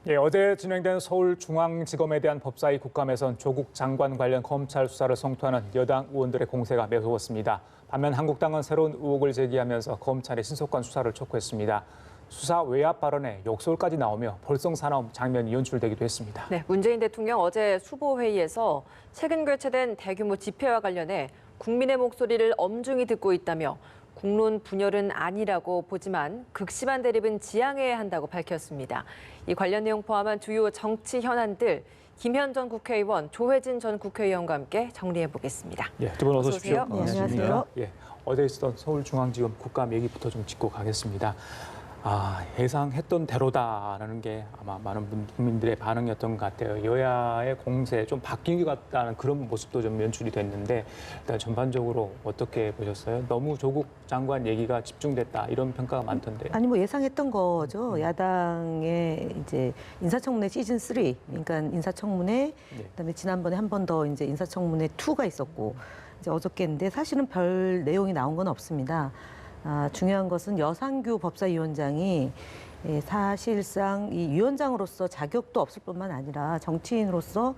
예, 어제 진행된 서울중앙지검에 대한 법사위 국감에선 조국 장관 관련 검찰 수사를 성토하는 여당 의원들의 공세가 매서웠습니다. 반면 한국당은 새로운 의혹을 제기하면서 검찰의 신속한 수사를 촉구했습니다. 수사 외압 발언에 욕설까지 나오며 볼썽사나움 장면이 연출되기도 했습니다. 네, 문재인 대통령 어제 수보회의에서 최근 개최된 대규모 집회와 관련해 국민의 목소리를 엄중히 듣고 있다며 국론 분열은 아니라고 보지만 극심한 대립은 지양해야 한다고 밝혔습니다. 이 관련 내용 포함한 주요 정치 현안들 김현 전 국회의원, 조혜진 전 국회의원과 함께 정리해 보겠습니다. 예, 두 분 어서 오십시오. 네, 안녕하세요. 예, 어제 있었던 서울중앙지검 국감 얘기부터 좀 짚고 가겠습니다. 예상했던 대로다라는 게 아마 많은 국민들의 반응이었던 것 같아요. 여야의 공세 좀 바뀐 것 같다는 그런 모습도 좀 연출이 됐는데 일단 전반적으로 어떻게 보셨어요? 너무 조국 장관 얘기가 집중됐다 이런 평가가 많던데. 아니 뭐 예상했던 거죠. 야당의 이제 인사청문회 시즌 3, 그러니까 인사청문회, 그다음에 지난번에 한 번 더 이제 인사청문회 2가 있었고 이제 어저께인데 사실은 별 내용이 나온 건 없습니다. 중요한 것은 여상규 법사위원장이 사실상 이 위원장으로서 자격도 없을 뿐만 아니라 정치인으로서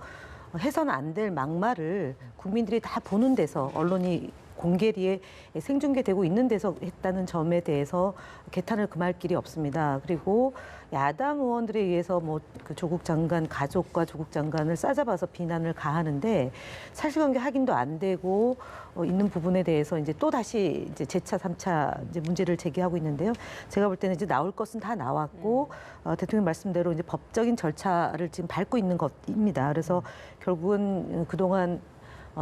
해서는 안 될 막말을 국민들이 다 보는 데서 언론이 공개리에 생중계되고 있는 데서 했다는 점에 대해서 개탄을 금할 길이 없습니다. 그리고 야당 의원들에 의해서 뭐 그 조국 장관 가족과 조국 장관을 싸잡아서 비난을 가하는데 사실관계 확인도 안 되고 있는 부분에 대해서 이제 또 다시 이제 재차, 3차 이제 문제를 제기하고 있는데요. 제가 볼 때는 이제 나올 것은 다 나왔고 대통령 말씀대로 이제 법적인 절차를 지금 밟고 있는 것입니다. 그래서 결국은 그동안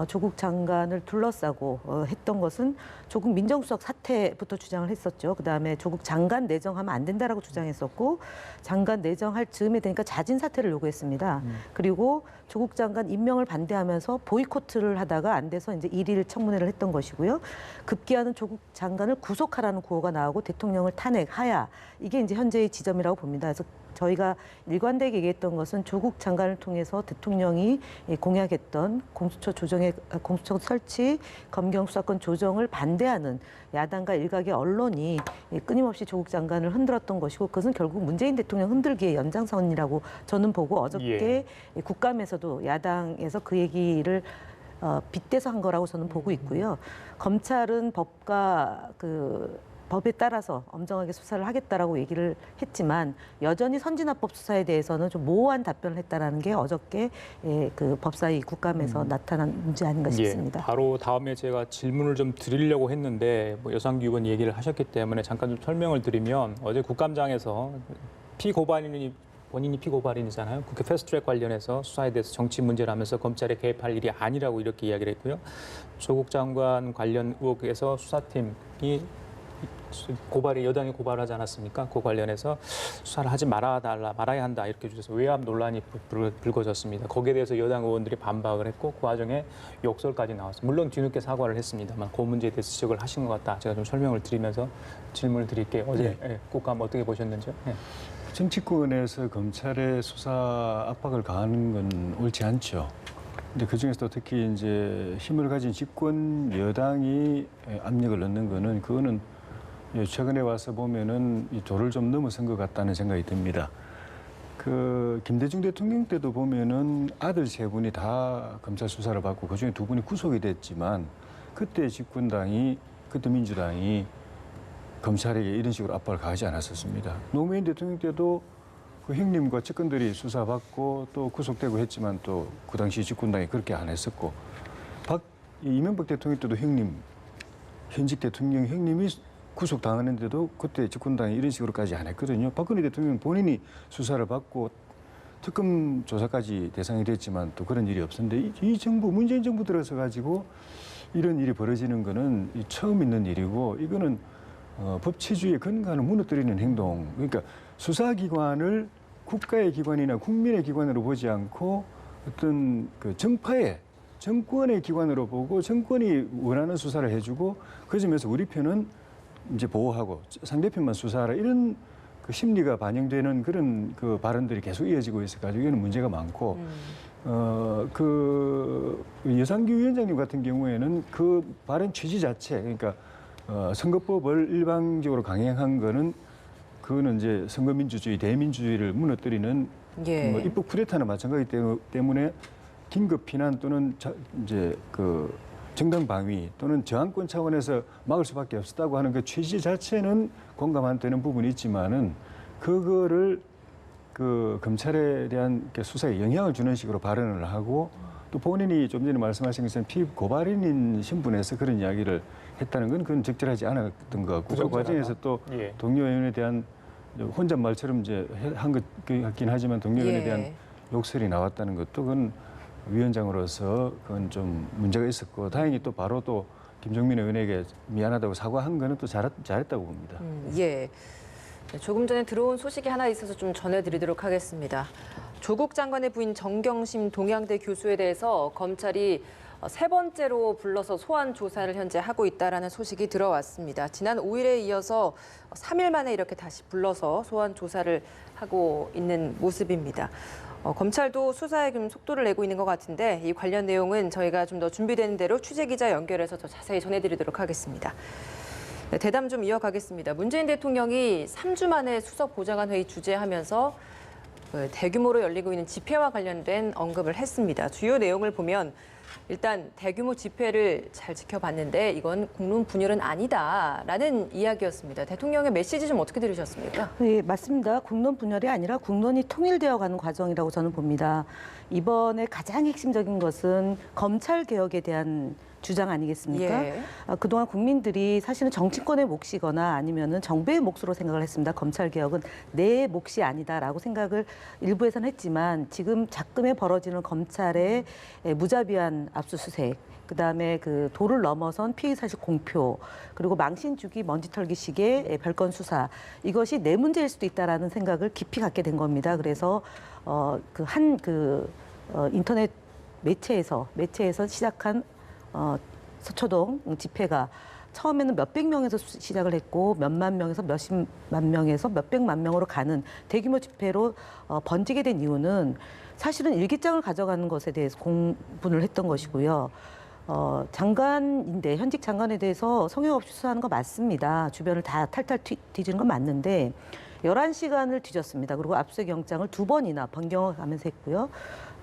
조국 장관을 둘러싸고 했던 것은 조국 민정수석 사퇴부터 주장을 했었죠. 그다음에 조국 장관 내정하면 안 된다라고 주장했었고 장관 내정할 즈음에 되니까 자진 사퇴를 요구했습니다. 그리고 조국 장관 임명을 반대하면서 보이콧을 하다가 안 돼서 이제 1일 청문회를 했던 것이고요. 급기야는 조국 장관을 구속하라는 구호가 나오고 대통령을 탄핵하야 이게 이제 현재의 지점이라고 봅니다. 그래서 저희가 일관되게 얘기했던 것은 조국 장관을 통해서 대통령이 공약했던 공수처 설치, 검경 수사권 조정을 반대하는 야당과 일각의 언론이 끊임없이 조국 장관을 흔들었던 것이고 그것은 결국 문재인 대통령 흔들기의 연장선이라고 저는 보고 어저께 국감에서도 야당에서 그 얘기를 빗대서 한 거라고 저는 보고 있고요. 검찰은 법에 따라서 엄정하게 수사를 하겠다라고 얘기를 했지만 여전히 선진화법 수사에 대해서는 좀 모호한 답변을 했다라는 게 어저께 그 법사위 국감에서 나타난 문제 아닌가 싶습니다. 바로 다음에 제가 질문을 좀 드리려고 했는데 뭐 여상규 의원 얘기를 하셨기 때문에 잠깐 좀 설명을 드리면 어제 국감장에서 본인이 피고발인이잖아요. 국회 패스트트랙 관련해서 수사에 대해서 정치 문제라면서 검찰에 개입할 일이 아니라고 이렇게 이야기를 했고요. 조국 장관 관련 의혹에서 수사팀이 여당이 고발하지 않았습니까? 그 관련해서 수사를 하지 말아야 한다 이렇게 주셔서 외압 논란이 불거졌습니다. 거기에 대해서 여당 의원들이 반박을 했고 그 과정에 욕설까지 나왔습니다. 물론 뒤늦게 사과를 했습니다만 그 문제에 대해서 지적을 하신 것 같다. 제가 좀 설명을 드리면서 질문을 드릴게요. 어제 국감 어떻게 보셨는지요? 네. 정치권에서 검찰의 수사 압박을 가하는 건 옳지 않죠. 근데 그중에서도 특히 이제 힘을 가진 집권 여당이 압력을 넣는 거는 그거는 최근에 와서 보면은 이 도를 좀 넘어선 것 같다는 생각이 듭니다. 그 김대중 대통령 때도 보면은 아들 세 분이 다 검찰 수사를 받고 그중에 두 분이 구속이 됐지만 그때 집권당이 그때 민주당이 검찰에게 이런 식으로 압박을 가하지 않았었습니다. 노무현 대통령 때도 그 형님과 측근들이 수사받고 또 구속되고 했지만 또 그 당시 집권당이 그렇게 안 했었고 이명박 대통령 때도 현직 대통령 형님이 구속당하는데도 그때 집권당이 이런 식으로까지 안 했거든요. 박근혜 대통령 본인이 수사를 받고 특검 조사까지 대상이 됐지만 또 그런 일이 없었는데 이 정부, 문재인 정부 들어서 가지고 이런 일이 벌어지는 거는 처음 있는 일이고 이거는 법치주의의 근간을 무너뜨리는 행동. 그러니까 수사기관을 국가의 기관이나 국민의 기관으로 보지 않고 어떤 그 정권의 기관으로 보고 정권이 원하는 수사를 해주고 그 점에서 우리 편은 이제 보호하고 상대편만 수사하라 이런 그 심리가 반영되는 그런 그 발언들이 계속 이어지고 있어가지고 이거는 문제가 많고 그 여상규 위원장님 같은 경우에는 그 발언 취지 자체 그러니까 선거법을 일방적으로 강행한 거는 그거는 이제 선거민주주의, 대민주주의를 무너뜨리는 예. 뭐 입국 쿠데타나 마찬가지 때문에 긴급 피난 또는 이제 그 정당 방위 또는 저항권 차원에서 막을 수밖에 없었다고 하는 그 취지 자체는 공감 되는 부분이 있지만은 그거를 그 검찰에 대한 수사에 영향을 주는 식으로 발언을 하고 또 본인이 좀 전에 말씀하신 것처럼 피입 고발인인 신분에서 그런 이야기를 했다는 건 그건 적절하지 않았던 것 같고 그 과정에서 또 예. 동료 의원에 대한 혼잣말처럼 이제 한 것 같긴 하지만 동료 의원에 예. 대한 욕설이 나왔다는 것도 그건 위원장으로서 그건 좀 문제가 있었고 다행히 또 바로 또 김종민 의원에게 미안하다고 사과한 거는 또 잘했다고 봅니다. 예. 네, 조금 전에 들어온 소식이 하나 있어서 좀 전해드리도록 하겠습니다. 조국 장관의 부인 정경심 동양대 교수에 대해서 검찰이 세 번째로 불러서 소환 조사를 현재 하고 있다라는 소식이 들어왔습니다. 지난 5일에 이어서 3일 만에 이렇게 다시 불러서 소환 조사를 하고 있는 모습입니다. 검찰도 수사에 좀 속도를 내고 있는 것 같은데 이 관련 내용은 저희가 좀 더 준비되는 대로 취재기자 연결해서 더 자세히 전해드리도록 하겠습니다. 네, 대담 좀 이어가겠습니다. 문재인 대통령이 3주 만에 수석 보좌관 회의 주재하면서 대규모로 열리고 있는 집회와 관련된 언급을 했습니다. 주요 내용을 보면 일단 대규모 집회를 잘 지켜봤는데 이건 국론 분열은 아니다라는 이야기였습니다. 대통령의 메시지 좀 어떻게 들으셨습니까? 네, 맞습니다. 국론 분열이 아니라 국론이 통일되어 가는 과정이라고 저는 봅니다. 이번에 가장 핵심적인 것은 검찰 개혁에 대한 주장 아니겠습니까? 예. 그동안 국민들이 사실은 정치권의 몫이거나 아니면은 정부의 몫으로 생각을 했습니다. 검찰 개혁은 내 몫이 아니다라고 생각을 일부에서는 했지만 지금 작금에 벌어지는 검찰의 무자비한 압수수색, 그다음에 그 도를 넘어선 피의사실 공표, 그리고 망신 주기, 먼지 털기식의 별건 수사, 이것이 내 문제일 수도 있다라는 생각을 깊이 갖게 된 겁니다. 그래서 인터넷 매체에서 시작한 서초동 집회가 처음에는 몇백 명에서 시작을 했고 몇만 명에서 몇십만 명에서 몇백만 명으로 가는 대규모 집회로 번지게 된 이유는 사실은 일기장을 가져가는 것에 대해서 공분을 했던 것이고요. 장관인데 현직 장관에 대해서 성역 없이 수사하는 거 맞습니다. 주변을 다 탈탈 뒤지는 건 맞는데 11시간을 뒤졌습니다. 그리고 압수수색 영장을 2번이나 변경하면서 했고요.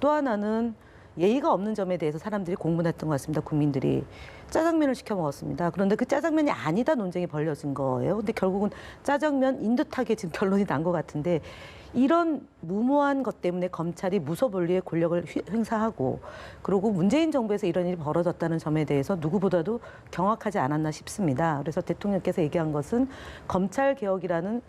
또 하나는 예의가 없는 점에 대해서 사람들이 공분했던 것 같습니다. 국민들이 짜장면을 시켜 먹었습니다. 그런데 그 짜장면이 아니다 논쟁이 벌어진 거예요. 근데 결국은 짜장면인 듯하게 지금 결론이 난 것 같은데 이런 무모한 것 때문에 검찰이 무소불위의 권력을 행사하고 그리고 문재인 정부에서 이런 일이 벌어졌다는 점에 대해서 누구보다도 경악하지 않았나 싶습니다. 그래서 대통령께서 얘기한 것은 검찰 개혁이라는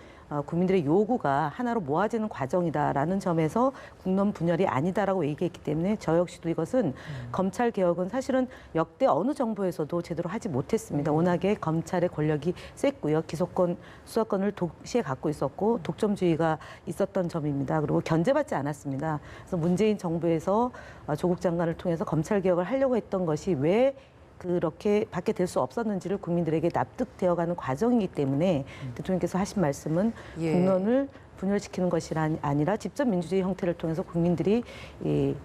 국민들의 요구가 하나로 모아지는 과정이다라는 점에서 국론 분열이 아니다라고 얘기했기 때문에 저 역시도 이것은 검찰 개혁은 사실은 역대 어느 정부에서도 제대로 하지 못했습니다. 워낙에 검찰의 권력이 셌고요. 기소권, 수사권을 동시에 갖고 있었고 독점주의가 있었던 점입니다. 그리고 견제받지 않았습니다. 그래서 문재인 정부에서 조국 장관을 통해서 검찰 개혁을 하려고 했던 것이 왜 그렇게 받게 될 수 없었는지를 국민들에게 납득되어가는 과정이기 때문에 대통령께서 하신 말씀은 예. 국론을 분열시키는 것이 아니라 직접 민주주의 형태를 통해서 국민들이 이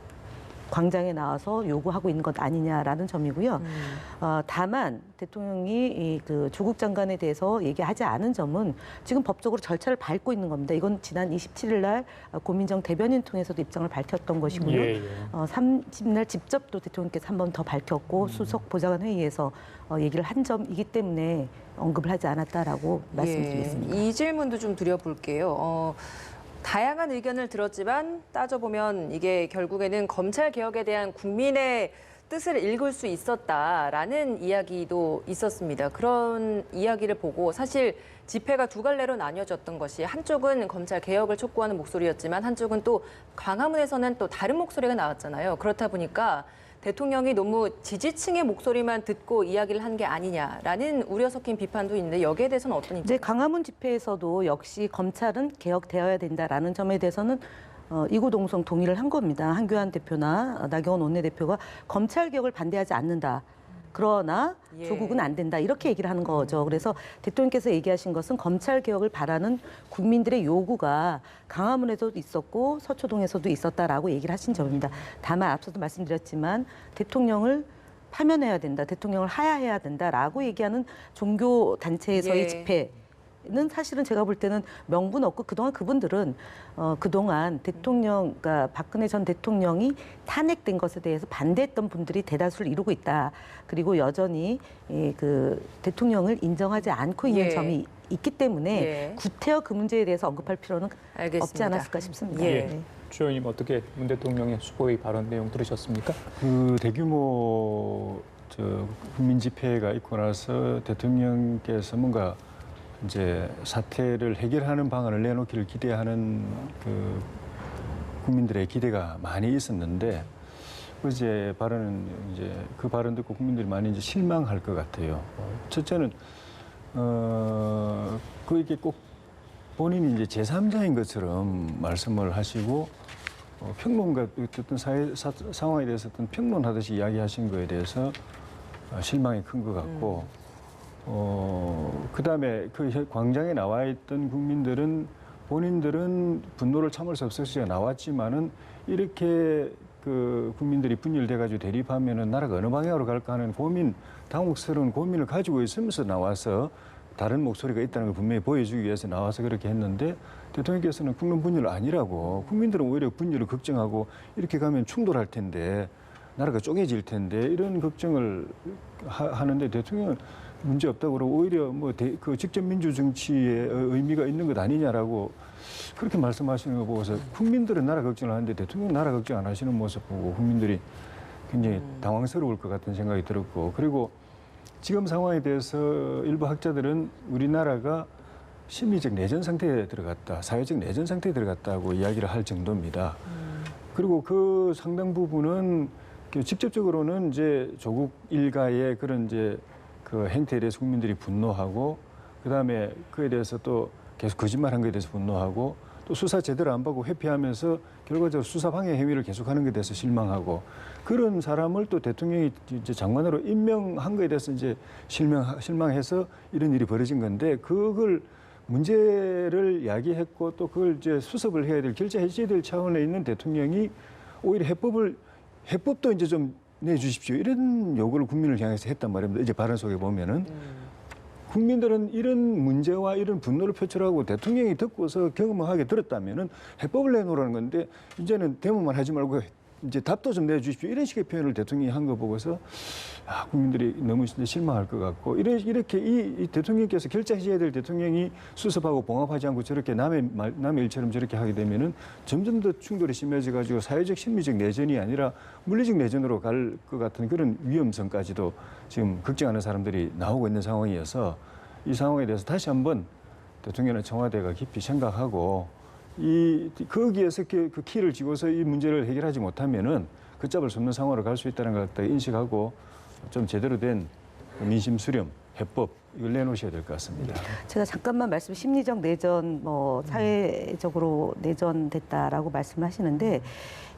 광장에 나와서 요구하고 있는 것 아니냐라는 점이고요. 다만 대통령이 그 조국 장관에 대해서 얘기하지 않은 점은 지금 법적으로 절차를 밟고 있는 겁니다. 이건 지난 27일 날 고민정 대변인 통해서도 입장을 밝혔던 것이고요. 예, 예. 30날 직접 또 대통령께서 한 번 더 밝혔고 수석 보좌관 회의에서 얘기를 한 점이기 때문에 언급을 하지 않았다라고 말씀드리겠습니다. 이 질문도 좀 드려볼게요. 다양한 의견을 들었지만 따져보면 이게 결국에는 검찰 개혁에 대한 국민의 뜻을 읽을 수 있었다라는 이야기도 있었습니다. 그런 이야기를 보고 사실 집회가 두 갈래로 나뉘어졌던 것이 한쪽은 검찰 개혁을 촉구하는 목소리였지만 한쪽은 또 광화문에서는 또 다른 목소리가 나왔잖아요. 그렇다 보니까 대통령이 너무 지지층의 목소리만 듣고 이야기를 한 게 아니냐라는 우려 섞인 비판도 있는데 여기에 대해서는 어떤 입장이세요? 이제 강화문 집회에서도 역시 검찰은 개혁되어야 된다라는 점에 대해서는 이구동성 동의를 한 겁니다. 한교안 대표나 나경원 원내대표가 검찰 개혁을 반대하지 않는다. 그러나 예. 조국은 안 된다. 이렇게 얘기를 하는 거죠. 그래서 대통령께서 얘기하신 것은 검찰 개혁을 바라는 국민들의 요구가 강화문에서도 있었고 서초동에서도 있었다라고 얘기를 하신 점입니다. 다만 앞서도 말씀드렸지만 대통령을 파면해야 된다. 대통령을 하야해야 된다라고 얘기하는 종교 단체에서의 예. 집회 사실은 제가 볼 때는 명분 없고 그동안 그분들은 그동안 그러니까 박근혜 전 대통령이 탄핵된 것에 대해서 반대했던 분들이 대다수를 이루고 있다. 그리고 여전히 그 대통령을 인정하지 않고 있는 예. 점이 있기 때문에 예. 구태여 그 문제에 대해서 언급할 필요는 알겠습니다. 없지 않았을까 싶습니다. 예. 네. 주 의원님 어떻게 문 대통령의 수보의 발언 내용 들으셨습니까? 그 대규모 국민 집회가 있고 나서 대통령께서 뭔가 이제 사태를 해결하는 방안을 내놓기를 기대하는 그 국민들의 기대가 많이 있었는데 어제 발언은 이제 그 발언 듣고 국민들이 많이 이제 실망할 것 같아요. 첫째는 그 이게 꼭 본인이 이제 제3자인 것처럼 말씀을 하시고 평론가 어떤 사회 상황에 대해서 어떤 평론하듯이 이야기하신 거에 대해서 실망이 큰 것 같고 그다음에 그 광장에 나와 있던 국민들은 본인들은 분노를 참을 수 없어서 나왔지만은 이렇게 그 국민들이 분열돼 가지고 대립하면은 나라가 어느 방향으로 갈까 하는 고민, 당혹스러운 고민을 가지고 있으면서 나와서 다른 목소리가 있다는 걸 분명히 보여주기 위해서 나와서 그렇게 했는데 대통령께서는 국론 분열 아니라고 국민들은 오히려 분열을 걱정하고 이렇게 가면 충돌할 텐데 나라가 쪼개질 텐데 이런 걱정을 하는데 대통령은 문제 없다고 그러고 오히려 그 직접 민주 정치에 의미가 있는 것 아니냐라고 그렇게 말씀하시는 거 보고서 국민들은 나라 걱정을 하는데 대통령은 나라 걱정 안 하시는 모습 보고 국민들이 굉장히 당황스러울 것 같은 생각이 들었고 그리고 지금 상황에 대해서 일부 학자들은 우리나라가 심리적 내전 상태에 들어갔다, 사회적 내전 상태에 들어갔다고 이야기를 할 정도입니다. 그리고 그 상당 부분은 직접적으로는 이제 조국 일가의 그런 이제 그 행태에 대해서 국민들이 분노하고 그다음에 그에 대해서 또 계속 거짓말한 것에 대해서 분노하고 또 수사 제대로 안 받고 회피하면서 결과적으로 수사 방해 행위를 계속하는 것에 대해서 실망하고 그런 사람을 또 대통령이 이제 장관으로 임명한 것에 대해서 이제 실망해서 이런 일이 벌어진 건데 그걸 문제를 야기했고 또 그걸 이제 수습을 해야 될 결재해줘야 될 차원에 있는 대통령이 오히려 해법도 이제 좀 내주십시오 이런 요구를 국민을 향해서 했단 말입니다. 이제 발언 속에 보면은. 국민들은 이런 문제와 이런 분노를 표출하고 대통령이 듣고서 경험하게 들었다면은 해법을 내놓으라는 건데 이제는 데모만 하지 말고 이제 답도 좀 내주십시오 이런 식의 표현을 대통령이 한 거 보고서 국민들이 너무 실망할 것 같고 이렇게 이 대통령께서 결재해야 될 대통령이 수습하고 봉합하지 않고 저렇게 남의 일처럼 저렇게 하게 되면은 점점 더 충돌이 심해져 가지고 사회적 심리적 내전이 아니라 물리적 내전으로 갈 것 같은 그런 위험성까지도 지금 걱정하는 사람들이 나오고 있는 상황이어서 이 상황에 대해서 다시 한번 대통령과 청와대가 깊이 생각하고 거기에서 그 키를 쥐고서 이 문제를 해결하지 못하면은 걷잡을 수 없는 상황으로 갈 수 있다는 걸 인식하고 좀 제대로 된 민심 수렴, 해법 이걸 내놓으셔야 될 것 같습니다. 제가 잠깐만 심리적 내전, 사회적으로 내전됐다라고 말씀하시는데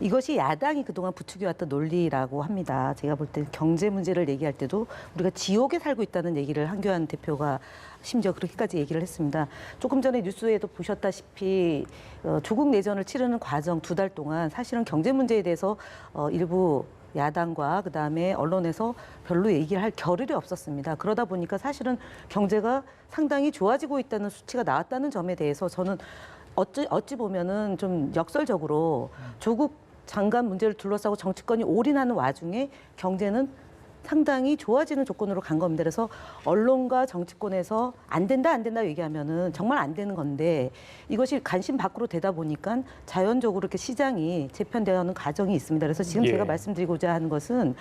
이것이 야당이 그동안 부추겨왔던 논리라고 합니다. 제가 볼 때 경제 문제를 얘기할 때도 우리가 지옥에 살고 있다는 얘기를 한교안 대표가 심지어 그렇게까지 얘기를 했습니다. 조금 전에 뉴스에도 보셨다시피 조국 내전을 치르는 과정 2달 동안 사실은 경제 문제에 대해서 일부 야당과 그다음에 언론에서 별로 얘기를 할 겨를이 없었습니다. 그러다 보니까 사실은 경제가 상당히 좋아지고 있다는 수치가 나왔다는 점에 대해서 저는 어찌 보면은 좀 역설적으로 조국 장관 문제를 둘러싸고 정치권이 올인하는 와중에 경제는 상당히 좋아지는 조건으로 간 겁니다. 그래서 언론과 정치권에서 안 된다 얘기하면은 정말 안 되는 건데 이것이 관심 밖으로 되다 보니까 자연적으로 이렇게 시장이 재편되는 과정이 있습니다. 그래서 지금 제가 말씀드리고자 하는 것은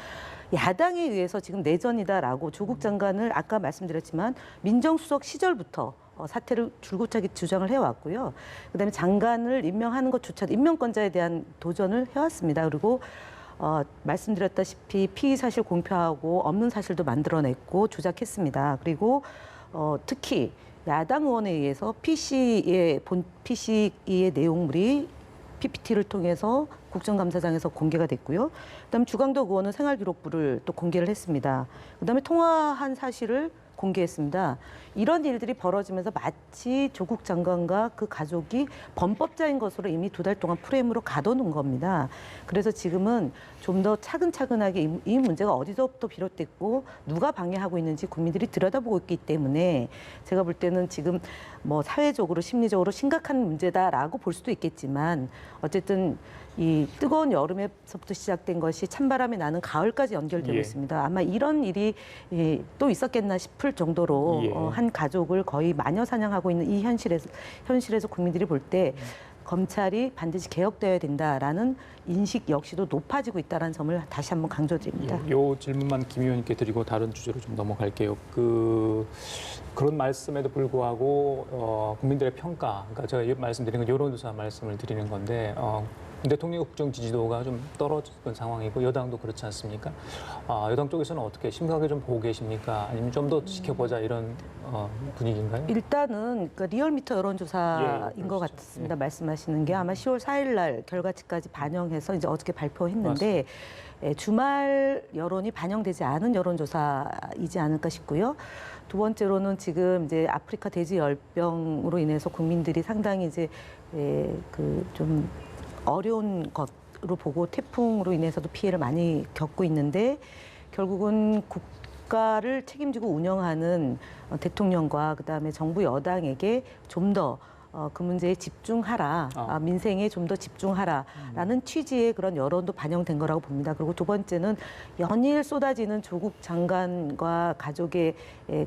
야당에 의해서 지금 내전이다라고 조국 장관을 아까 말씀드렸지만 민정수석 시절부터 사퇴를 줄곧 주장을 해왔고요. 그다음에 장관을 임명하는 것조차도 임명권자에 대한 도전을 해왔습니다. 그리고 말씀드렸다시피 피의 사실 공표하고 없는 사실도 만들어냈고 조작했습니다. 그리고 특히 야당 의원에 의해서 PC의 내용물이 PPT를 통해서 국정감사장에서 공개가 됐고요. 그다음에 주광덕 의원은 생활기록부를 또 공개를 했습니다. 그다음에 통화한 사실을 공개했습니다. 이런 일들이 벌어지면서 마치 조국 장관과 그 가족이 범법자인 것으로 이미 2달 동안 프레임으로 가둬놓은 겁니다. 그래서 지금은 좀 더 차근차근하게 이 문제가 어디서부터 비롯됐고 누가 방해하고 있는지 국민들이 들여다보고 있기 때문에 제가 볼 때는 지금 뭐 사회적으로 심리적으로 심각한 문제다라고 볼 수도 있겠지만 어쨌든 이 뜨거운 여름에서부터 시작된 것이 찬바람이 나는 가을까지 연결되고 예. 있습니다. 아마 이런 일이 또 있었겠나 싶을 정도로 예. 한 가족을 거의 마녀 사냥하고 있는 이 현실에서 국민들이 볼 때 검찰이 반드시 개혁되어야 된다라는 인식 역시도 높아지고 있다는 점을 다시 한번 강조드립니다. 예, 요 질문만 김 의원님께 드리고 다른 주제로 좀 넘어갈게요. 그런 말씀에도 불구하고 국민들의 평가, 그러니까 제가 말씀드린 건 여론조사 말씀을 드리는 건데 대통령 국정 지지도가 좀 떨어진 상황이고 여당도 그렇지 않습니까? 여당 쪽에서는 어떻게 심각하게 좀 보고 계십니까? 아니면 좀 더 지켜보자 이런 분위기인가요? 일단은 그 리얼미터 여론조사인 예, 것 그렇죠. 같습니다. 말씀하시는 게 아마 10월 4일 날 결과치까지 반영해서 이제 어저께 발표했는데 주말 여론이 반영되지 않은 여론조사이지 않을까 싶고요. 두 번째로는 지금 이제 아프리카 돼지 열병으로 인해서 국민들이 상당히 이제 그 좀 어려운 것으로 보고 태풍으로 인해서도 피해를 많이 겪고 있는데 결국은 국가를 책임지고 운영하는 대통령과 그다음에 정부 여당에게 좀 더 그 문제에 집중하라, 민생에 좀 더 집중하라라는 취지의 그런 여론도 반영된 거라고 봅니다. 그리고 두 번째는 연일 쏟아지는 조국 장관과 가족의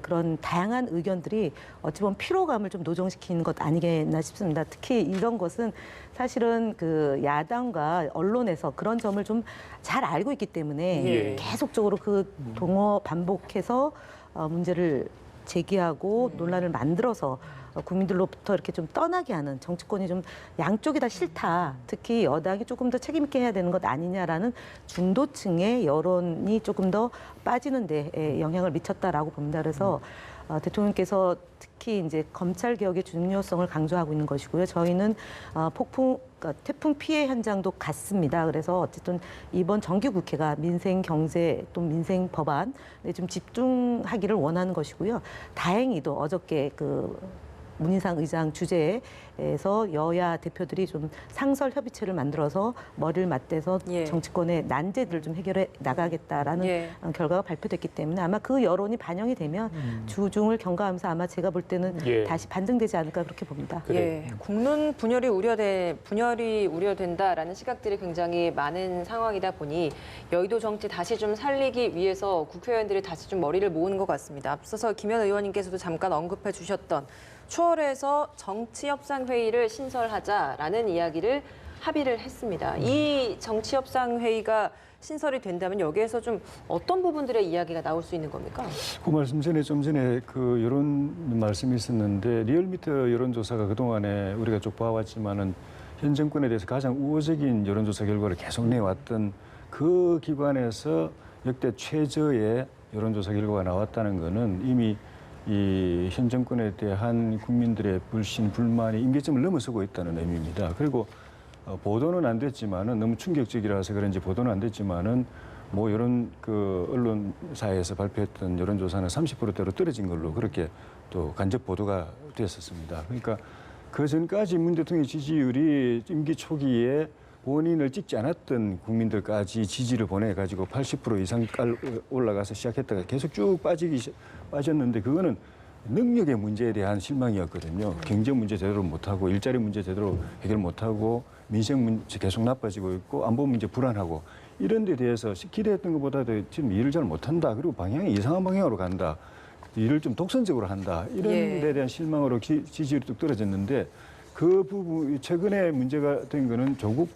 그런 다양한 의견들이 어찌 보면 피로감을 좀 노정시키는 것 아니겠나 싶습니다. 특히 이런 것은 사실은 그 야당과 언론에서 그런 점을 좀 잘 알고 있기 때문에 예. 계속적으로 그 동어 반복해서 문제를 제기하고 논란을 만들어서 국민들로부터 이렇게 좀 떠나게 하는 정치권이 좀 양쪽이 다 싫다. 특히 여당이 조금 더 책임 있게 해야 되는 것 아니냐라는 중도층의 여론이 조금 더 빠지는 데 영향을 미쳤다라고 봅니다. 그래서 대통령께서 특히 이제 검찰 개혁의 중요성을 강조하고 있는 것이고요. 저희는 태풍 피해 현장도 갔습니다. 그래서 어쨌든 이번 정기국회가 민생 경제 또 민생 법안에 좀 집중하기를 원하는 것이고요. 다행히도 어저께 그 문인상 의장 주재에서 여야 대표들이 좀 상설 협의체를 만들어서 머리를 맞대서 예. 정치권의 난제들을 좀 해결해 나가겠다라는 예. 결과가 발표됐기 때문에 아마 그 여론이 반영이 되면 주중을 경과하면서 아마 제가 볼 때는 예. 다시 반등되지 않을까 그렇게 봅니다. 그래요. 예, 국론 분열이 우려된다라는 시각들이 굉장히 많은 상황이다 보니 여의도 정치 다시 좀 살리기 위해서 국회의원들이 다시 좀 머리를 모으는 것 같습니다. 앞서서 김현 의원님께서도 잠깐 언급해 주셨던 추월해서 정치협상회의를 신설하자라는 이야기를 합의를 했습니다. 이 정치협상회의가 신설이 된다면 여기에서 좀 어떤 부분들의 이야기가 나올 수 있는 겁니까? 그 말씀 전에 좀 전에 그 여론 말씀이 있었는데 리얼미터 여론조사가 그동안에 우리가 쭉 봐왔지만은 현 정권에 대해서 가장 우호적인 여론조사 결과를 계속 내왔던 그 기관에서 역대 최저의 여론조사 결과가 나왔다는 거는 이미 이 현 정권에 대한 국민들의 불신, 불만이 임계점을 넘어서고 있다는 의미입니다. 그리고 보도는 안 됐지만은 너무 충격적이라서 그런지 보도는 안 됐지만은 뭐 이런 그 언론사에서 발표했던 여론조사는 30%대로 떨어진 걸로 그렇게 또 간접 보도가 됐었습니다. 그러니까 그 전까지 문 대통령 지지율이 임기 초기에 본인을 찍지 않았던 국민들까지 지지를 보내가지고 80% 이상 올라가서 시작했다가 계속 쭉 빠졌는데 그거는 능력의 문제에 대한 실망이었거든요. 경제 문제 제대로 못하고 일자리 문제 제대로 해결 못하고 민생 문제 계속 나빠지고 있고 안보 문제 불안하고 이런 데 대해서 기대했던 것보다도 지금 일을 잘 못한다. 그리고 방향이 이상한 방향으로 간다. 일을 좀 독선적으로 한다. 이런 데 대한 실망으로 지지율이 뚝 떨어졌는데 그 부분 최근에 문제가 된 거는 조국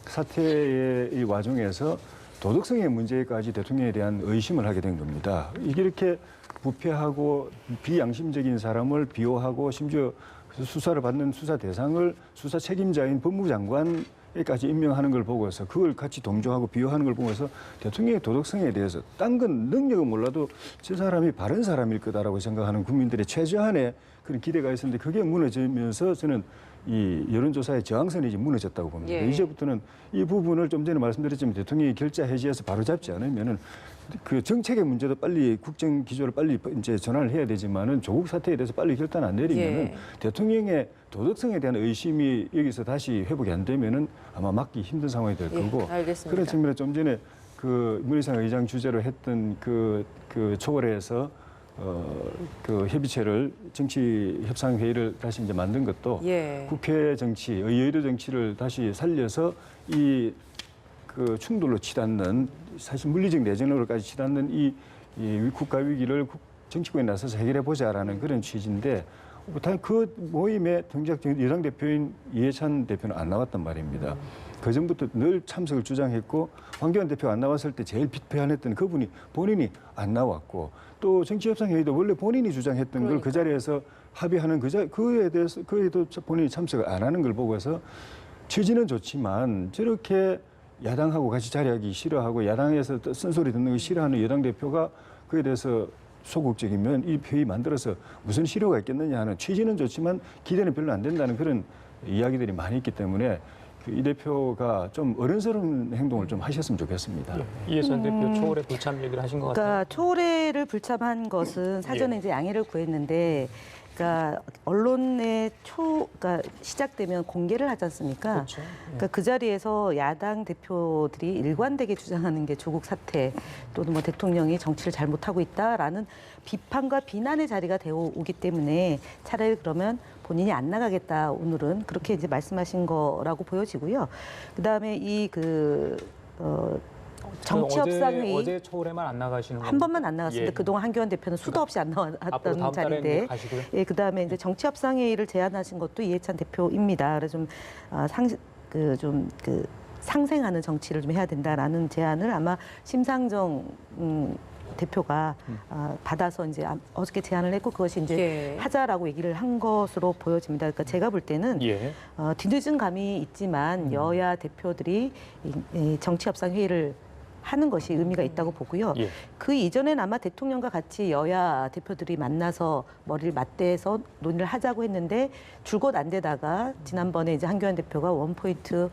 사태의 이 와중에서 도덕성의 문제까지 대통령에 대한 의심을 하게 된 겁니다. 이게 이렇게 부패하고 비양심적인 사람을 비호하고 심지어 수사를 받는 수사 대상을 수사 책임자인 법무부 장관에까지 임명하는 걸 보고서 그걸 같이 동조하고 비호하는 걸 보고서 대통령의 도덕성에 대해서 딴 건 능력은 몰라도 저 사람이 바른 사람일 거다라고 생각하는 국민들의 최저한의 그런 기대가 있었는데 그게 무너지면서 저는 이 여론조사의 저항선이 이제 무너졌다고 봅니다. 예. 이제부터는 이 부분을 좀 전에 말씀드렸지만 대통령이 결자 해지해서 바로잡지 않으면은 그 정책의 문제도 빨리 국정 기조를 빨리 이제 전환을 해야 되지만은 조국 사태에 대해서 빨리 결단 안 내리면은 예. 대통령의 도덕성에 대한 의심이 여기서 다시 회복이 안 되면은 아마 막기 힘든 상황이 될 예, 거고 알겠습니다. 그런 측면에 좀 전에 그 문희상 의장 주재로 했던 그 초월에서 그 협의체를 정치 협상 회의를 다시 이제 만든 것도 예. 국회 정치, 의회도 정치를 다시 살려서 이 그 충돌로 치닫는 사실 물리적 내전으로까지 치닫는 이 국가 위기를 정치권에 나서서 해결해 보자라는 그런 취지인데 단 그 모임에 정작 여당 대표인 이해찬 대표는 안 나왔단 말입니다. 그 전부터 늘 참석을 주장했고 황교안 대표가 안 나왔을 때 제일 비판했던 그분이 본인이 안 나왔고 또 정치협상회의도 원래 본인이 주장했던 걸 그 자리에서 합의하는 그에 대해서 그에도 본인이 참석을 안 하는 걸 보고서 취지는 좋지만 저렇게 야당하고 같이 자리하기 싫어하고 야당에서 쓴소리 듣는 거 싫어하는 여당 대표가 그에 대해서 소극적이면 이 회의 만들어서 무슨 실효가 있겠느냐 하는 취지는 좋지만 기대는 별로 안 된다는 그런 이야기들이 많이 있기 때문에 이 대표가 좀 어른스러운 행동을 좀 하셨으면 좋겠습니다. 이해찬 대표 초월의 불참 얘기를 하신 것 같아요. 그러니까 초래를 불참한 것은 사전에 이제 양해를 구했는데, 그러니까 언론의 그러니까 시작되면 공개를 하지 않습니까? 그렇죠. 그러니까 그 자리에서 야당 대표들이 일관되게 주장하는 게 조국 사태 또는 뭐 대통령이 정치를 잘못하고 있다라는 비판과 비난의 자리가 되어 오기 때문에 차라리 그러면 본인이 안 나가겠다 오늘은 그렇게 이제 말씀하신 거라고 보여지고요. 그다음에 정치협상회의 어제 초월에만 안 나가시는 한 번만 안 나갔습니다. 예. 그동안 한교안 대표는 수도 없이 안 앞으로 나왔던 다음 달에는 자리인데, 가시고요. 예, 그다음에 이제 정치협상회의를 제안하신 것도 이해찬 대표입니다. 그래서 좀 상생하는 정치를 좀 해야 된다라는 제안을 아마 심상정 대표가 받아서 이제 어저께 제안을 했고 그것이 이제 예. 하자라고 얘기를 한 것으로 보여집니다. 그러니까 제가 볼 때는 예. 뒤늦은 감이 있지만 여야 대표들이 이 정치협상 회의를 하는 것이 의미가 있다고 보고요. 예. 그 이전엔 아마 대통령과 같이 여야 대표들이 만나서 머리를 맞대서 논의를 하자고 했는데 줄곧 안 되다가 지난번에 이제 한교안 대표가 원포인트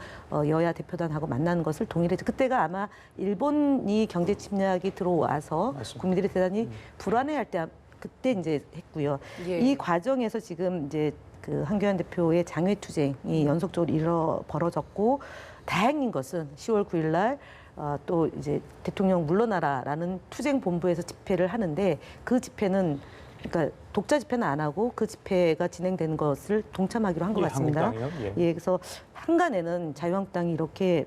여야 대표단하고 만나는 것을 동의했죠. 그때가 아마 일본이 경제 침략이 들어와서 맞습니다. 국민들이 대단히 불안해할 때 그때 이제 했고요. 예. 이 과정에서 지금 이제 그 한교안 대표의 장외투쟁이 연속적으로 벌어졌고 다행인 것은 10월 9일 날 또 이제 대통령 물러나라라는 투쟁 본부에서 집회를 하는데 그 집회는 그러니까 독자 집회는 안 하고 그 집회가 진행되는 것을 동참하기로 한 것 예, 같습니다. 한국당이요? 예. 예, 그래서 한간에는 자유한국당이 이렇게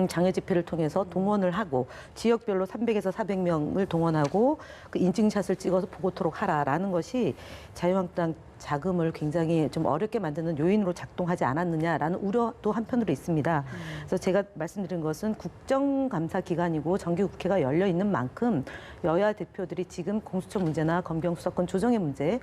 장외 집회를 통해서 동원을 하고 지역별로 300에서 400명을 동원하고 그 인증샷을 찍어서 보고토록 하라라는 것이 자유한국당 자금을 굉장히 좀 어렵게 만드는 요인으로 작동하지 않았느냐라는 우려도 한편으로 있습니다. 그래서 제가 말씀드린 것은 국정감사 기간이고 정기국회가 열려 있는 만큼 여야 대표들이 지금 공수처 문제나 검경 수사권 조정의 문제,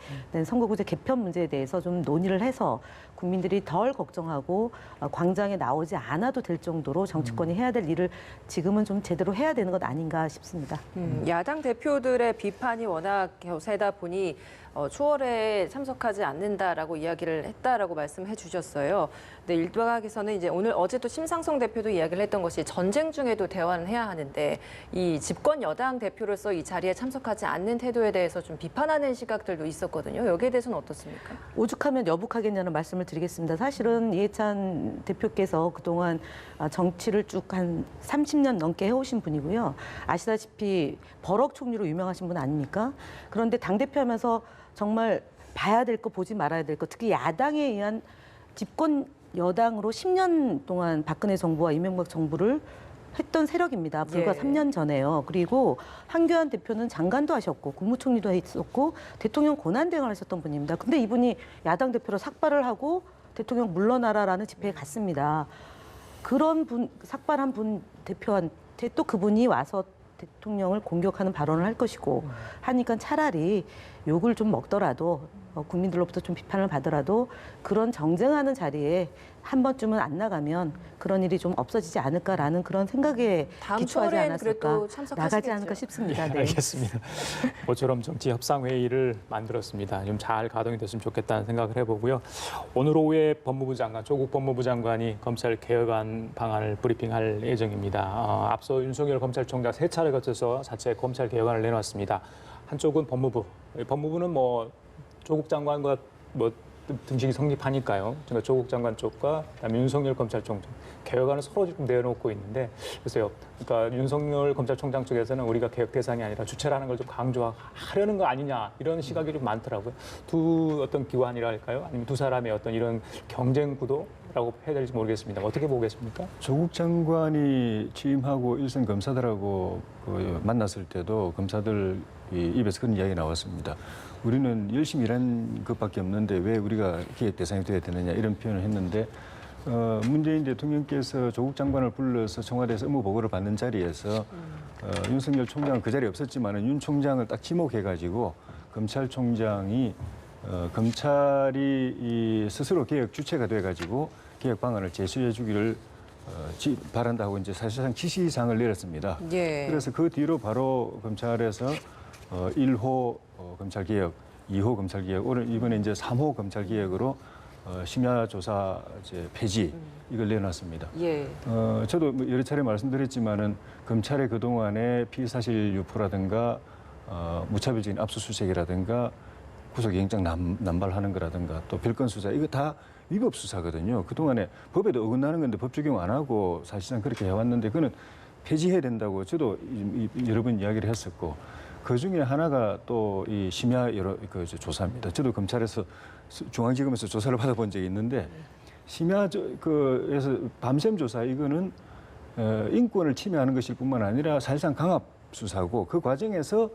선거구제 개편 문제에 대해서 좀 논의를 해서 국민들이 덜 걱정하고 광장에 나오지 않아도 될 정도로 정치권이 해야 될 일을 지금은 좀 제대로 해야 되는 것 아닌가 싶습니다. 야당 대표들의 비판이 워낙 세다 보니 추월에 참석하지 않는다라고 이야기를 했다라고 말씀해 주셨어요. 근데 일각에서는 이제 어제 또 심상정 대표도 이야기를 했던 것이 전쟁 중에도 대화는 해야 하는데 이 집권 여당 대표로서 이 자리에 참석하지 않는 태도에 대해서 좀 비판하는 시각들도 있었거든요. 여기에 대해서는 어떻습니까? 오죽하면 여북하겠냐는 말씀을 드리겠습니다. 사실은 이해찬 대표께서 그동안 정치를 쭉 한 30년 넘게 해오신 분이고요. 아시다시피 버럭 총리로 유명하신 분 아닙니까? 그런데 당대표 하면서 정말 봐야 될 거 보지 말아야 될 거, 특히 야당에 의한 집권 여당으로 10년 동안 박근혜 정부와 이명박 정부를 했던 세력입니다. 불과 예. 3년 전에요. 그리고 한교안 대표는 장관도 하셨고 국무총리도 했었고 대통령 권한대행을 하셨던 분입니다. 근데 이분이 야당 대표로 삭발을 하고 대통령 물러나라라는 집회에 갔습니다. 그런 분, 삭발한 분 대표한테 또 그분이 와서 대통령을 공격하는 발언을 할 것이고 하니까 차라리 욕을 좀 먹더라도 국민들로부터 좀 비판을 받더라도 그런 정쟁하는 자리에 한 번쯤은 안 나가면 그런 일이 좀 없어지지 않을까라는 그런 생각에 다음 기초하지 주말엔 않았을까, 그래도 참석하시겠죠? 나가지 않을까 싶습니다. 네. 알겠습니다. 모처럼 정치 협상 회의를 만들었습니다. 좀 잘 가동이 됐으면 좋겠다는 생각을 해보고요. 오늘 오후에 법무부 장관, 조국 법무부 장관이 검찰 개혁안 방안을 브리핑할 예정입니다. 앞서 윤석열 검찰총장 3차례 거쳐서 자체 검찰 개혁안을 내놨습니다. 한쪽은 법무부는 뭐 조국 장관과 뭐 등식이 성립하니까요. 그러니까 조국 장관 쪽과 그다음에 윤석열 검찰총장 개혁안을 서로 지금 내놓고 있는데 글쎄요. 그러니까 윤석열 검찰총장 쪽에서는 우리가 개혁 대상이 아니라 주체라는 걸 좀 강조하려는 거 아니냐 이런 시각이 좀 많더라고요. 두 어떤 기관이랄까요? 아니면 두 사람의 어떤 이런 경쟁 구도라고 해야 될지 모르겠습니다. 어떻게 보겠습니까? 조국 장관이 취임하고 일선 검사들하고 만났을 때도 검사들 입에서 그런 이야기 나왔습니다. 우리는 열심히 일한 것밖에 없는데 왜 우리가 기획 대상이 되어야 되느냐 이런 표현을 했는데 문재인 대통령께서 조국 장관을 불러서 청와대에서 업무 보고를 받는 자리에서 윤석열 총장은 그 자리에 없었지만 윤 총장을 딱 지목해가지고 검찰총장이 검찰이 스스로 개혁 주체가 돼가지고 개혁 방안을 제시해 주기를 바란다고 이제 사실상 지시사항을 내렸습니다. 예. 그래서 그 뒤로 바로 검찰에서 1호 검찰개혁, 2호 검찰개혁, 이번에 이제 3호 검찰개혁으로 심야 조사 이제 폐지 이걸 내놨습니다. 예. 저도 뭐 여러 차례 말씀드렸지만은 검찰의 그 동안의 피의사실 유포라든가 무차별적인 압수수색이라든가 구속영장 남발하는 거라든가 또 별건 수사 이거 다 위법 수사거든요. 그 동안에 법에도 어긋나는 건데 법 적용 안 하고 사실상 그렇게 해왔는데 그는 폐지해야 된다고 저도 여러 번 이야기를 했었고. 그 중에 하나가 또 이 심야 조사입니다. 저도 검찰에서 중앙지검에서 조사를 받아본 적이 있는데 심야에서 밤샘 조사 이거는 인권을 침해하는 것일 뿐만 아니라 사실상 강압 수사고 그 과정에서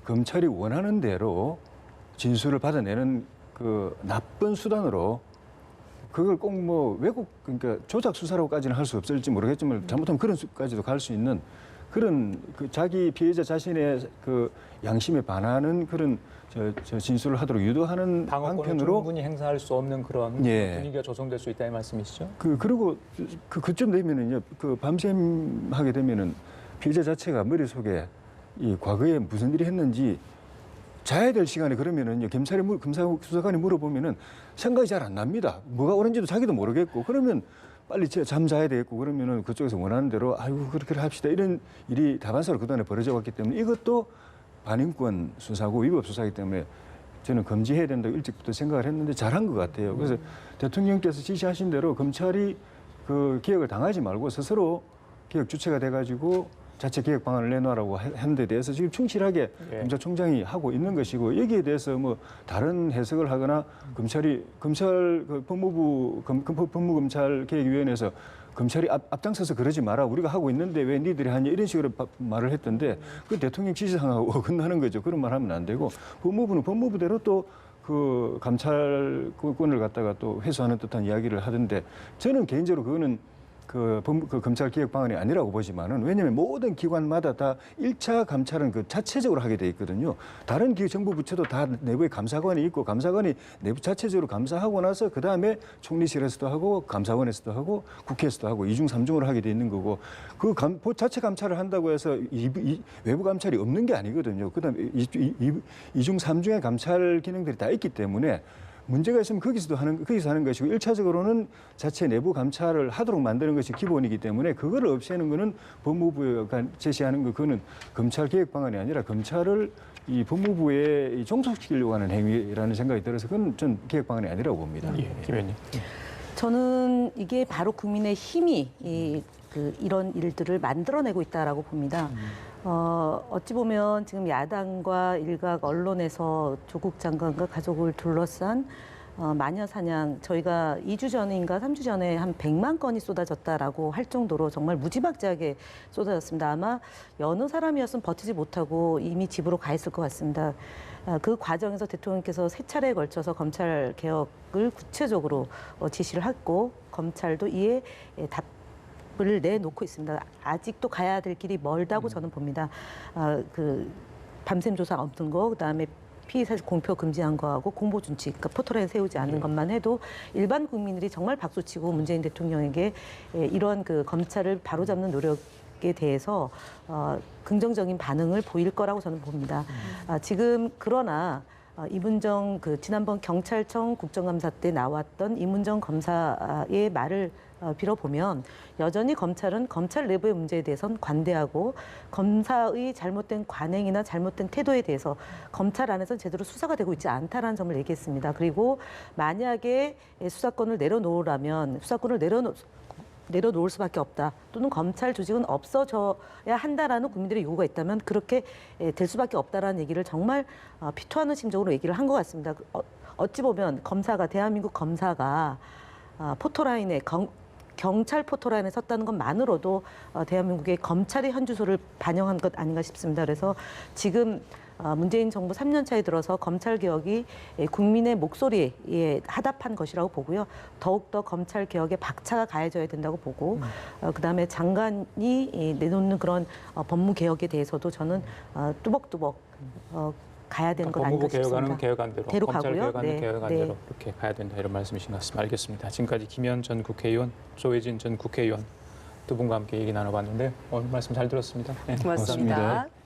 검찰이 원하는 대로 진술을 받아내는 그 나쁜 수단으로 그걸 꼭 뭐 그러니까 조작 수사라고까지는 할 수 없을지 모르겠지만 잘못하면 그런 수까지도 갈 수 있는. 그런 자기 피해자 자신의 그 양심에 반하는 그런 저 진술을 하도록 유도하는 방어권을 방편으로 충분히 행사할 수 없는 그런 예. 분위기가 조성될 수 있다는 말씀이시죠? 그리고 그쯤 되면은요 그 밤샘 하게 되면은 피해자 자체가 머릿속에 이 과거에 무슨 일이 했는지 자야 될 시간에 그러면은요 검사 수사관이 물어보면은 생각이 잘 안 납니다. 뭐가 옳은지도 자기도 모르겠고 그러면 빨리 잠자야 되겠고 그러면은 그쪽에서 원하는 대로 아이고 그렇게 합시다 이런 일이 다반사로 그동안에 벌어져 왔기 때문에 이것도 반인권 수사고 위법 수사이기 때문에 저는 금지해야 된다고 일찍부터 생각을 했는데 잘한 것 같아요. 그래서 대통령께서 지시하신 대로 검찰이 그 개혁을 당하지 말고 스스로 개혁 주체가 돼가지고 자체 개혁 방안을 내놓으라고 한 데 대해서 지금 충실하게 예. 검찰총장이 하고 있는 것이고 여기에 대해서 뭐 다른 해석을 하거나 검찰 그 법무검찰개혁위원회에서 검찰이 앞장서서 그러지 마라 우리가 하고 있는데 왜 니들이 하냐 이런 식으로 말을 했던데 그 대통령 지시사항하고 어긋나는 거죠. 그런 말 하면 안 되고 법무부는 법무부대로 또 그 감찰권을 갖다가 또 회수하는 듯한 이야기를 하던데 저는 개인적으로 그거는 그 검찰 개혁 방안이 아니라고 보지만은 왜냐하면 모든 기관마다 다 1차 감찰은 그 자체적으로 하게 돼 있거든요. 다른 정부 부처도 다 내부에 감사관이 있고 감사관이 내부 자체적으로 감사하고 나서 그 다음에 총리실에서도 하고 감사원에서도 하고 국회에서도 하고 2중 3중으로 하게 돼 있는 거고 그 자체 감찰을 한다고 해서 외부 감찰이 없는 게 아니거든요. 그다음에 2중 3중의 감찰 기능들이 다 있기 때문에. 문제가 있으면 거기서 하는 것이고 1차적으로는 자체 내부 감찰을 하도록 만드는 것이 기본이기 때문에 그거를 없애는 거는 법무부가 제시하는 그거는 검찰 개혁 방안이 아니라 검찰을 이 법무부에 종속시키려고 하는 행위라는 생각이 들어서 그건 전 개혁 방안이 아니라고 봅니다. 예, 김 의원님. 저는 이게 바로 국민의 힘이 이런 일들을 만들어내고 있다라고 봅니다. 어찌 보면 지금 야당과 일각 언론에서 조국 장관과 가족을 둘러싼 마녀 사냥 저희가 2주 전인가 3주 전에 한 100만 건이 쏟아졌다라고 할 정도로 정말 무지막지하게 쏟아졌습니다. 아마 여느 사람이었으면 버티지 못하고 이미 집으로 가 있을 것 같습니다. 그 과정에서 대통령께서 3차례에 걸쳐서 검찰 개혁을 구체적으로 지시를 했고 검찰도 이에 답을 내놓고 있습니다. 아직도 가야 될 길이 멀다고 저는 봅니다. 그 밤샘 조사 없는 거, 그다음에 피의 사실 공표 금지한 거하고 공보 준칙, 그러니까 포털에 세우지 않는 것만 해도 일반 국민들이 정말 박수치고 문재인 대통령에게 이런 그 검찰을 바로잡는 노력에 대해서 긍정적인 반응을 보일 거라고 저는 봅니다. 지금 그러나 이문정 그 지난번 경찰청 국정감사 때 나왔던 이문정 검사의 말을 빌어보면 여전히 검찰은 검찰 내부의 문제에 대해서는 관대하고 검사의 잘못된 관행이나 잘못된 태도에 대해서 검찰 안에서는 제대로 수사가 되고 있지 않다라는 점을 얘기했습니다. 그리고 만약에 수사권을 내려놓으라면 수사권을 내려놓을 수밖에 없다. 또는 검찰 조직은 없어져야 한다라는 국민들의 요구가 있다면 그렇게 될 수밖에 없다라는 얘기를 정말 피토하는 심정으로 얘기를 한 것 같습니다. 어찌 보면 대한민국 검사가 포토라인에 경찰 포토라인에 섰다는 것만으로도 대한민국의 검찰의 현주소를 반영한 것 아닌가 싶습니다. 그래서 지금 문재인 정부 3년 차에 들어서 검찰 개혁이 국민의 목소리에 하답한 것이라고 보고요. 더욱더 검찰 개혁에 박차가 가해져야 된다고 보고 그다음에 장관이 내놓는 그런 법무 개혁에 대해서도 저는 뚜벅뚜벅 가야 되는 것 아닌가 법무부 개혁안은 싶습니다. 개혁안대로, 대로 검찰 가고요. 개혁안은 네. 개혁안대로 네. 이렇게 가야 된다 이런 말씀이신 것 같습니다. 알겠습니다. 지금까지 김현 전 국회의원, 조혜진 전 국회의원 두 분과 함께 얘기 나눠봤는데 오늘 말씀 잘 들었습니다. 네, 고맙습니다. 고맙습니다.